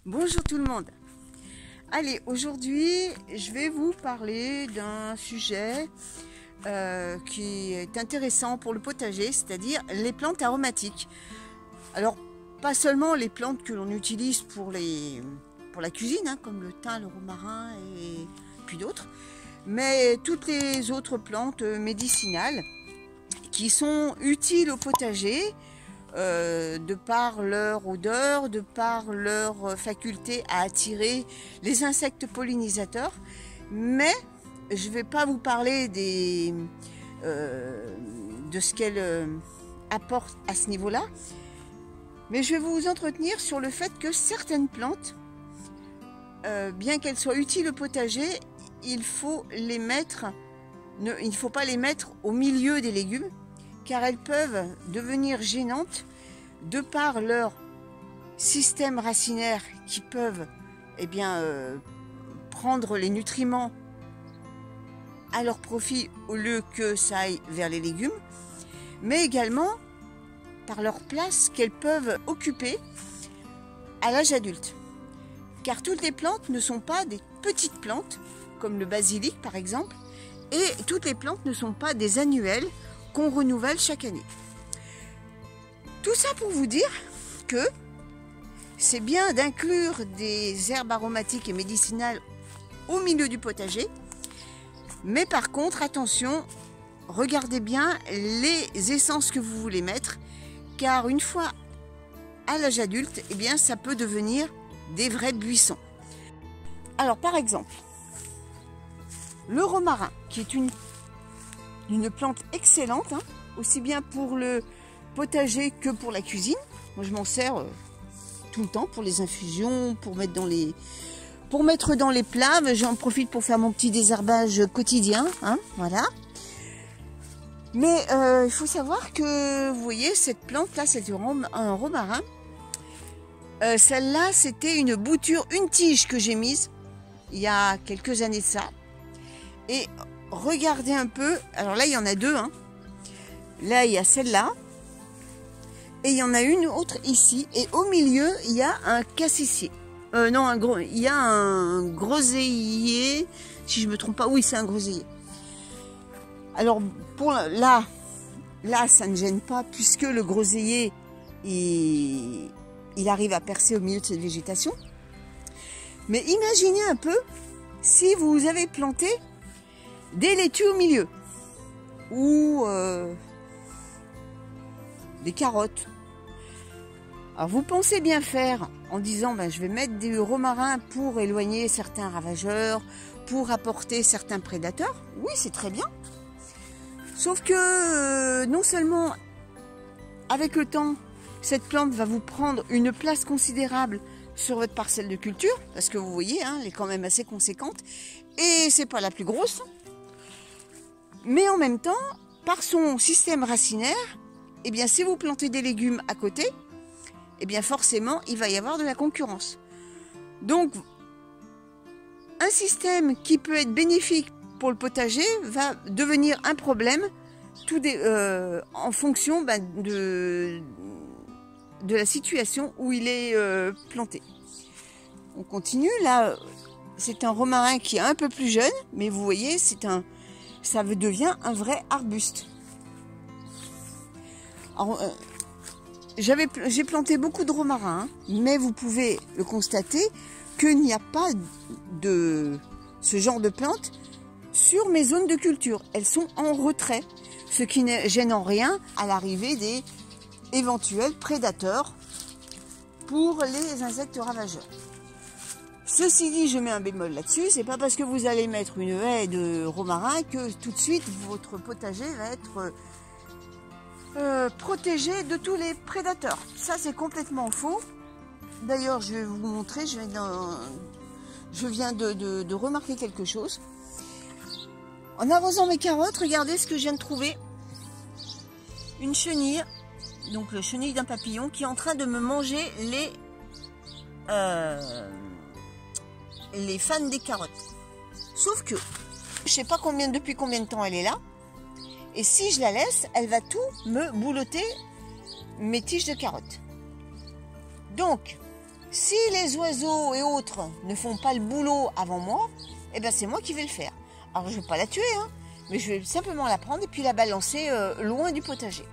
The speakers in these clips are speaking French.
Bonjour tout le monde. Allez, aujourd'hui, je vais vous parler d'un sujet qui est intéressant pour le potager, c'est-à-dire les plantes aromatiques. Alors, pas seulement les plantes que l'on utilise pour la cuisine, hein, comme le thym, le romarin et puis d'autres, mais toutes les autres plantes médicinales qui sont utiles au potager, de par leur odeur, de par leur faculté à attirer les insectes pollinisateurs. Mais je ne vais pas vous parler de ce qu'elles apportent à ce niveau-là, mais je vais vous entretenir sur le fait que certaines plantes, bien qu'elles soient utiles au potager, il ne faut pas les mettre au milieu des légumes, car elles peuvent devenir gênantes de par leur système racinaire qui peuvent prendre les nutriments à leur profit au lieu que ça aille vers les légumes, mais également par leur place qu'elles peuvent occuper à l'âge adulte. Car toutes les plantes ne sont pas des petites plantes, comme le basilic par exemple, et toutes les plantes ne sont pas des annuelles qu'on renouvelle chaque année. Tout ça pour vous dire que c'est bien d'inclure des herbes aromatiques et médicinales au milieu du potager, mais par contre, attention, regardez bien les essences que vous voulez mettre, car une fois à l'âge adulte, ça peut devenir des vrais buissons. Alors par exemple, le romarin, qui est une plante excellente, hein, aussi bien pour le potager que pour la cuisine. Moi je m'en sers tout le temps pour les infusions, pour mettre dans les plats. J'en profite pour faire mon petit désherbage quotidien, hein, voilà. Mais il faut savoir que, vous voyez, cette plante là, c'est un romarin. Celle-là, c'était une bouture, une tige que j'ai mise il y a quelques années de ça. Et regardez un peu, alors là il y en a deux, hein. Là il y a celle-là, et il y en a une autre ici, et au milieu il y a un cassissier. Il y a un groseillier, si je me trompe pas, oui c'est un groseillier. Alors pour là ça ne gêne pas, puisque le groseillier il arrive à percer au milieu de cette végétation. Mais imaginez un peu si vous avez planté des laitues au milieu, ou des carottes. Alors vous pensez bien faire en disant je vais mettre du romarin pour éloigner certains ravageurs, pour apporter certains prédateurs. Oui, c'est très bien. Sauf que non seulement avec le temps, cette plante va vous prendre une place considérable sur votre parcelle de culture, parce que vous voyez, hein, elle est quand même assez conséquente, et c'est pas la plus grosse. Mais en même temps, par son système racinaire, si vous plantez des légumes à côté, forcément, il va y avoir de la concurrence. Donc, un système qui peut être bénéfique pour le potager va devenir un problème en fonction de la situation où il est planté. On continue. Là, c'est un romarin qui est un peu plus jeune, mais vous voyez, ça devient un vrai arbuste. J'ai planté beaucoup de romarin, hein, mais vous pouvez le constater qu'il n'y a pas de ce genre de plantes sur mes zones de culture. Elles sont en retrait, ce qui ne gêne en rien à l'arrivée des éventuels prédateurs pour les insectes ravageurs. Ceci dit, je mets un bémol là-dessus, c'est pas parce que vous allez mettre une haie de romarin que tout de suite votre potager va être protégé de tous les prédateurs. Ça c'est complètement faux. D'ailleurs, je vais vous montrer, je viens de remarquer quelque chose. En arrosant mes carottes, regardez ce que je viens de trouver. Une chenille, donc le chenille d'un papillon, qui est en train de me manger les fans des carottes. Sauf que je sais pas depuis combien de temps elle est là, et si je la laisse, elle va tout me boulotter mes tiges de carottes. Donc Si les oiseaux et autres ne font pas le boulot avant moi, eh ben c'est moi qui vais le faire. Alors je ne vais pas la tuer, hein, mais je vais simplement la prendre et puis la balancer loin du potager.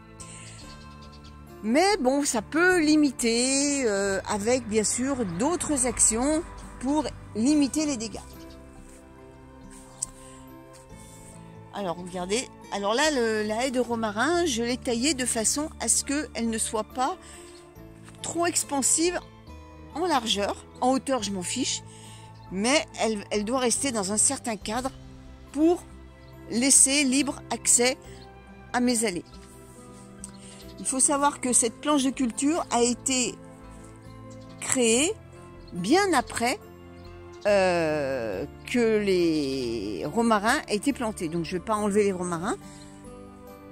Mais bon, ça peut limiter avec bien sûr d'autres actions pour limiter les dégâts. Alors regardez, alors là la haie de romarin, je l'ai taillée de façon à ce qu'elle ne soit pas trop expansive en largeur. En hauteur je m'en fiche, mais elle doit rester dans un certain cadre pour laisser libre accès à mes allées. Il faut savoir que cette planche de culture a été créée bien après que les romarins aient été plantés. Donc je ne vais pas enlever les romarins.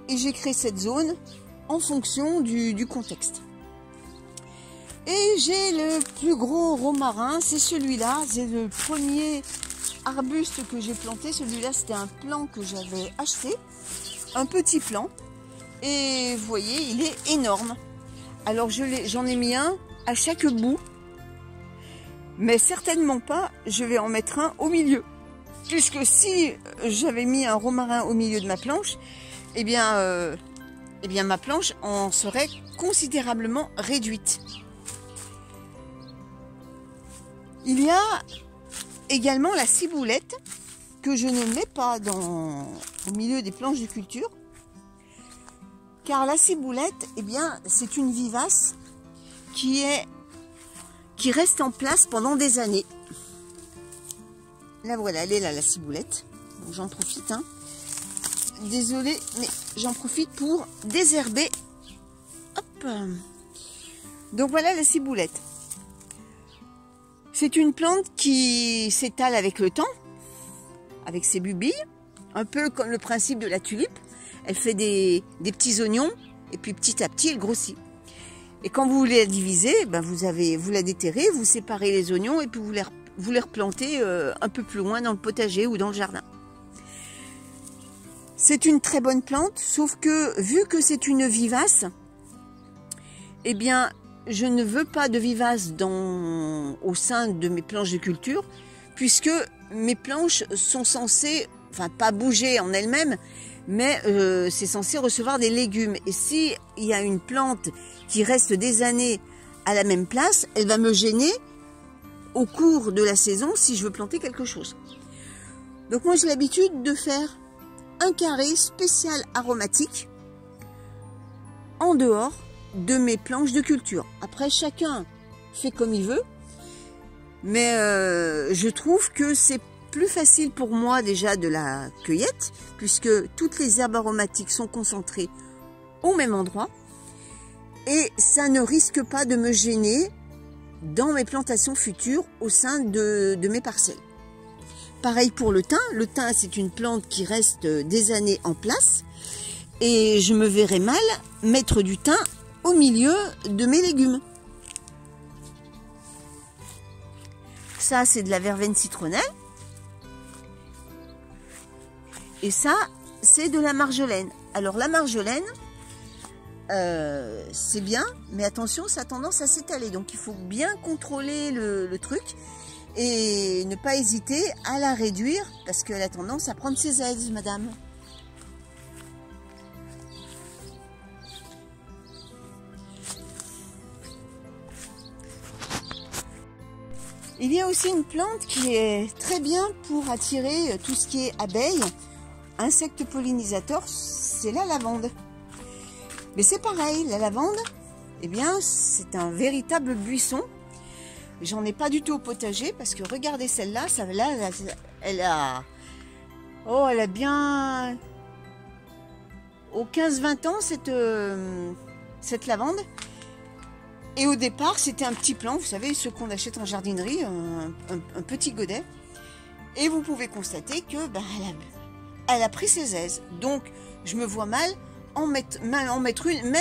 Et j'ai créé cette zone en fonction du contexte. Et j'ai le plus gros romarin, c'est celui-là. C'est le premier arbuste que j'ai planté. Celui-là, c'était un plant que j'avais acheté. Un petit plant. Et vous voyez, il est énorme. Alors j'en ai mis un à chaque bout. Mais certainement pas, je vais en mettre un au milieu. Puisque si j'avais mis un romarin au milieu de ma planche, eh bien ma planche en serait considérablement réduite. Il y a également la ciboulette que je ne mets pas au milieu des planches de culture. Car la ciboulette, eh bien, c'est une vivace qui reste en place pendant des années. Là voilà, elle est là la ciboulette. J'en profite, hein. Désolée, mais j'en profite pour désherber. Hop. Donc voilà la ciboulette. C'est une plante qui s'étale avec le temps, avec ses bubilles, un peu comme le principe de la tulipe. Elle fait des petits oignons et puis petit à petit elle grossit. Et quand vous voulez la diviser, ben vous la déterrez, vous séparez les oignons et puis vous les replantez un peu plus loin dans le potager ou dans le jardin. C'est une très bonne plante, sauf que vu que c'est une vivace, eh bien je ne veux pas de vivace au sein de mes planches de culture, puisque mes planches sont censées, enfin pas bouger en elles-mêmes, mais c'est censé recevoir des légumes. Et si il y a une plante qui reste des années à la même place, elle va me gêner au cours de la saison si je veux planter quelque chose. Donc moi j'ai l'habitude de faire un carré spécial aromatique en dehors de mes planches de culture. Après chacun fait comme il veut, mais je trouve que c'est plus facile pour moi déjà de la cueillette, puisque toutes les herbes aromatiques sont concentrées au même endroit et ça ne risque pas de me gêner dans mes plantations futures au sein de mes parcelles. Pareil pour le thym. Le thym, c'est une plante qui reste des années en place et je me verrais mal mettre du thym au milieu de mes légumes. Ça, c'est de la verveine citronnelle. Et ça, c'est de la marjolaine. Alors la marjolaine, c'est bien, mais attention, ça a tendance à s'étaler. Donc il faut bien contrôler le truc et ne pas hésiter à la réduire parce qu'elle a tendance à prendre ses ailes, madame. Il y a aussi une plante qui est très bien pour attirer tout ce qui est abeilles, insectes pollinisateurs, c'est la lavande. Mais c'est pareil, la lavande, eh bien, c'est un véritable buisson. J'en ai pas du tout au potager parce que regardez celle-là, elle a bien aux 15-20 ans cette lavande. Et au départ, c'était un petit plant, vous savez, ceux qu'on achète en jardinerie, un petit godet. Et vous pouvez constater que elle a pris ses aises. Donc, je me vois mal en mettre une,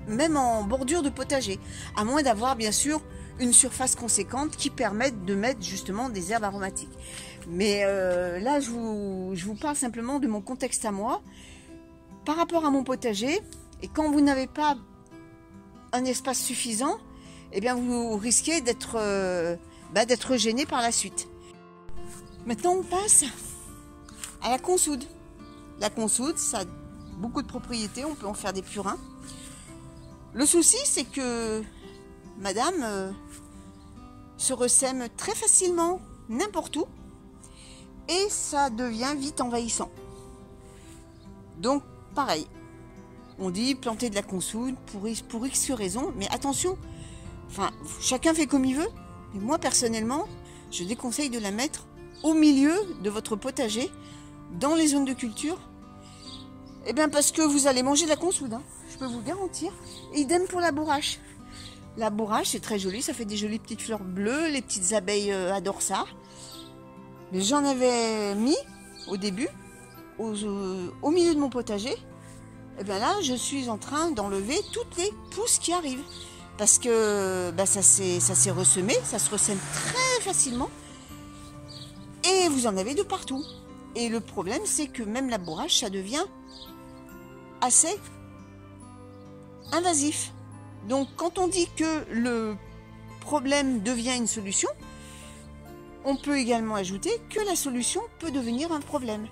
même en bordure de potager. À moins d'avoir, bien sûr, une surface conséquente qui permette de mettre justement des herbes aromatiques. Mais là, je vous parle simplement de mon contexte à moi. Par rapport à mon potager, et quand vous n'avez pas un espace suffisant, eh bien vous risquez d'être gêné par la suite. Maintenant on passe à la consoude. La consoude, ça a beaucoup de propriétés, on peut en faire des purins. Le souci, c'est que madame se ressème très facilement n'importe où et ça devient vite envahissant. Donc pareil, on dit planter de la consoude pour X raisons, mais attention, enfin chacun fait comme il veut, mais moi personnellement je déconseille de la mettre au milieu de votre potager, dans les zones de culture. Eh bien parce que vous allez manger de la consoude, hein, je peux vous le garantir. Et idem pour la bourrache. La bourrache c'est très joli, ça fait des jolies petites fleurs bleues, les petites abeilles adorent ça. Mais j'en avais mis au début, au milieu de mon potager. Et bien là je suis en train d'enlever toutes les pousses qui arrivent. Parce que ça s'est ressemé, ça se ressème très facilement. Et vous en avez de partout. Et le problème c'est que même la bourrache ça devient assez invasif. Donc quand on dit que le problème devient une solution, on peut également ajouter que la solution peut devenir un problème.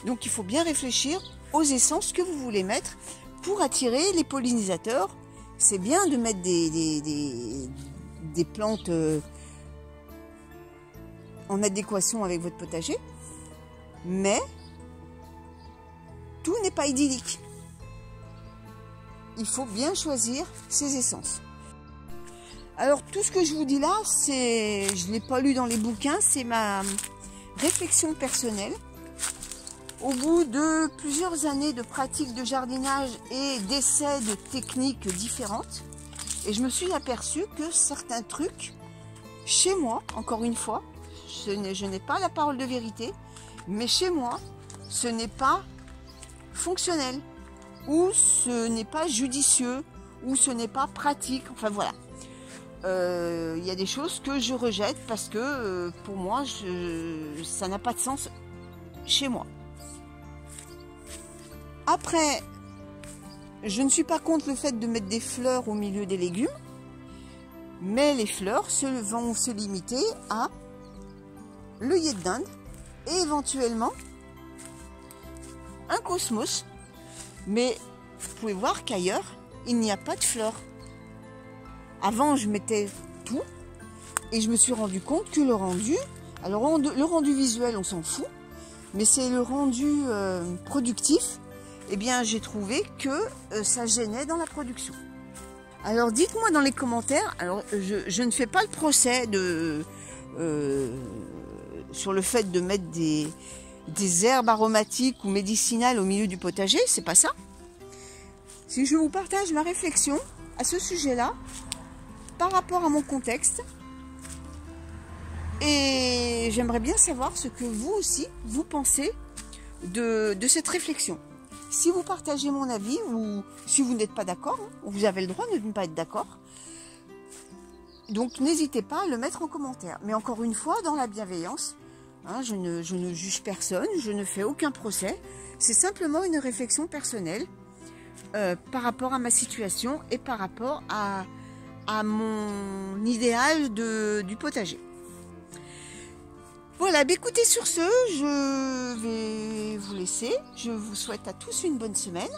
Donc il faut bien réfléchir aux essences que vous voulez mettre pour attirer les pollinisateurs. C'est bien de mettre des plantes en adéquation avec votre potager, mais tout n'est pas idyllique. Il faut bien choisir ses essences. Alors tout ce que je vous dis là, je ne l'ai pas lu dans les bouquins, c'est ma réflexion personnelle. Au bout de plusieurs années de pratique de jardinage et d'essais de techniques différentes, et je me suis aperçue que certains trucs, chez moi, encore une fois, je n'ai pas la parole de vérité, mais chez moi, ce n'est pas fonctionnel, ou ce n'est pas judicieux, ou ce n'est pas pratique, enfin voilà. Il y a des choses que je rejette parce que pour moi, ça n'a pas de sens chez moi. Après, je ne suis pas contre le fait de mettre des fleurs au milieu des légumes, mais les fleurs vont se limiter à l'œillet d'Inde et éventuellement un cosmos. Mais vous pouvez voir qu'ailleurs, il n'y a pas de fleurs. Avant, je mettais tout et je me suis rendu compte que le rendu, alors le rendu visuel, on s'en fout, mais c'est le rendu productif. Eh bien, j'ai trouvé que ça gênait dans la production. Alors, dites-moi dans les commentaires. Alors, je ne fais pas le procès sur le fait de mettre des herbes aromatiques ou médicinales au milieu du potager, c'est pas ça. Si je vous partage ma réflexion à ce sujet-là, par rapport à mon contexte, et j'aimerais bien savoir ce que vous aussi, vous pensez de cette réflexion. Si vous partagez mon avis ou si vous n'êtes pas d'accord, vous avez le droit de ne pas être d'accord. Donc n'hésitez pas à le mettre en commentaire. Mais encore une fois, dans la bienveillance, hein, je ne juge personne, je ne fais aucun procès. C'est simplement une réflexion personnelle par rapport à ma situation et par rapport à mon idéal du potager. Voilà, écoutez, sur ce, je vais vous laisser. Je vous souhaite à tous une bonne semaine.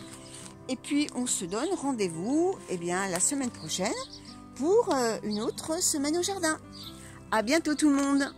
Et puis, on se donne rendez-vous la semaine prochaine pour une autre semaine au jardin. À bientôt tout le monde!